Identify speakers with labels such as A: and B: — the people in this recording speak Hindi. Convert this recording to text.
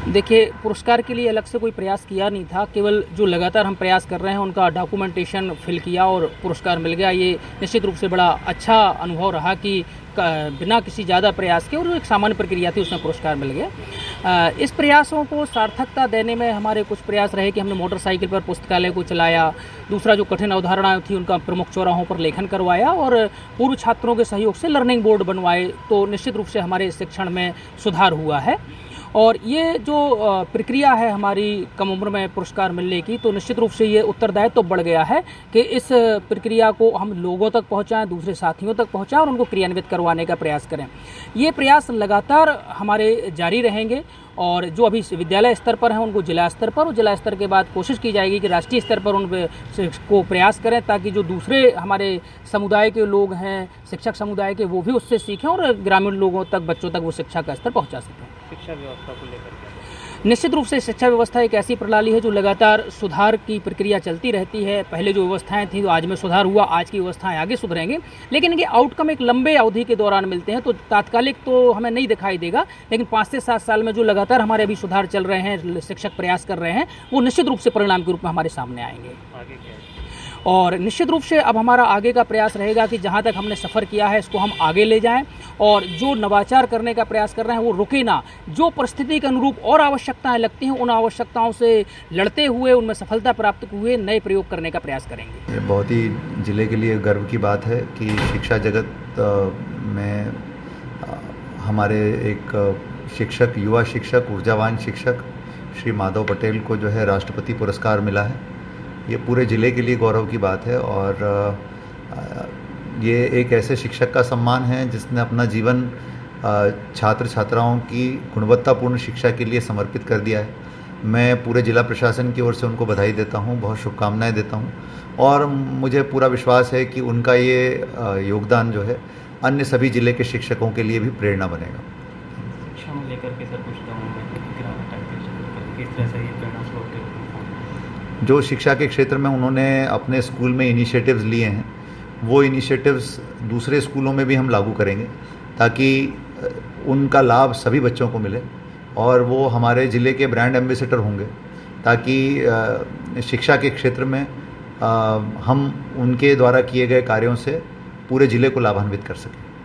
A: देखिए, पुरस्कार के लिए अलग से कोई प्रयास किया नहीं था, केवल जो लगातार हम प्रयास कर रहे हैं उनका डॉक्यूमेंटेशन फिल किया और पुरस्कार मिल गया। ये निश्चित रूप से बड़ा अच्छा अनुभव रहा कि बिना किसी ज़्यादा प्रयास के, और जो एक सामान्य प्रक्रिया थी उसमें पुरस्कार मिल गया। इस प्रयासों को सार्थकता देने में हमारे कुछ प्रयास रहे कि हमने मोटरसाइकिल पर पुस्तकालय को चलाया, दूसरा जो कठिन अवधारणाएँ थी उनका प्रमुख चौराहों पर लेखन करवाया और पूर्व छात्रों के सहयोग से लर्निंग बोर्ड बनवाए, तो निश्चित रूप से हमारे शिक्षण में सुधार हुआ है। और ये जो प्रक्रिया है हमारी कम उम्र में पुरस्कार मिलने की, तो निश्चित रूप से ये उत्तरदायित्व तो बढ़ गया है कि इस प्रक्रिया को हम लोगों तक पहुंचाएं, दूसरे साथियों तक पहुंचाएं और उनको क्रियान्वित करवाने का प्रयास करें। ये प्रयास लगातार हमारे जारी रहेंगे और जो अभी विद्यालय स्तर पर हैं उनको जिला स्तर पर, और जिला स्तर के बाद कोशिश की जाएगी कि राष्ट्रीय स्तर पर उन को प्रयास करें, ताकि जो दूसरे हमारे समुदाय के लोग हैं, शिक्षक समुदाय के, वो भी उससे सीखें और ग्रामीण लोगों तक, बच्चों तक वो शिक्षा का स्तर पहुंचा सकें।
B: शिक्षा व्यवस्था को लेकर
A: निश्चित रूप से शिक्षा व्यवस्था एक ऐसी प्रणाली है जो लगातार सुधार की प्रक्रिया चलती रहती है। पहले जो व्यवस्थाएं थी तो आज में सुधार हुआ, आज की व्यवस्थाएं आगे सुधरेंगे, लेकिन इनके आउटकम एक लंबे अवधि के दौरान मिलते हैं, तो तात्कालिक तो हमें नहीं दिखाई देगा, लेकिन 5 से 7 साल में जो लगातार हमारे अभी सुधार चल रहे हैं, शिक्षक प्रयास कर रहे हैं, वो निश्चित रूप से परिणाम के रूप में हमारे सामने आएंगे।
B: आगे क्या है?
A: और निश्चित रूप से अब हमारा आगे का प्रयास रहेगा कि जहाँ तक हमने सफ़र किया है इसको हम आगे ले जाएं, और जो नवाचार करने का प्रयास कर रहे हैं वो रुके ना। जो परिस्थिति के अनुरूप और आवश्यकताएं लगती हैं, उन आवश्यकताओं से लड़ते हुए, उनमें सफलता प्राप्त हुए नए प्रयोग करने का प्रयास करेंगे।
C: ये बहुत ही ज़िले के लिए गर्व की बात है कि शिक्षा जगत में हमारे एक शिक्षक, युवा शिक्षक, ऊर्जावान शिक्षक श्री माधव पटेल को जो है राष्ट्रपति पुरस्कार मिला है। ये पूरे ज़िले के लिए गौरव की बात है, और ये एक ऐसे शिक्षक का सम्मान है जिसने अपना जीवन छात्र छात्राओं की गुणवत्तापूर्ण शिक्षा के लिए समर्पित कर दिया है। मैं पूरे ज़िला प्रशासन की ओर से उनको बधाई देता हूँ, बहुत शुभकामनाएं देता हूँ, और मुझे पूरा विश्वास है कि उनका ये योगदान जो है अन्य सभी ज़िले के शिक्षकों के लिए भी प्रेरणा बनेगा।
B: शिक्षा में लेकर के सर कुछ गिरावट आई थी, किस तरह से ये प्रेरणा स्रोत है?
C: जो शिक्षा के क्षेत्र में उन्होंने अपने स्कूल में इनिशिएटिव्स लिए हैं, वो इनिशिएटिव्स दूसरे स्कूलों में भी हम लागू करेंगे, ताकि उनका लाभ सभी बच्चों को मिले और वो हमारे ज़िले के ब्रांड एम्बेसडर होंगे, ताकि शिक्षा के क्षेत्र में हम उनके द्वारा किए गए कार्यों से पूरे ज़िले को लाभान्वित कर सकें।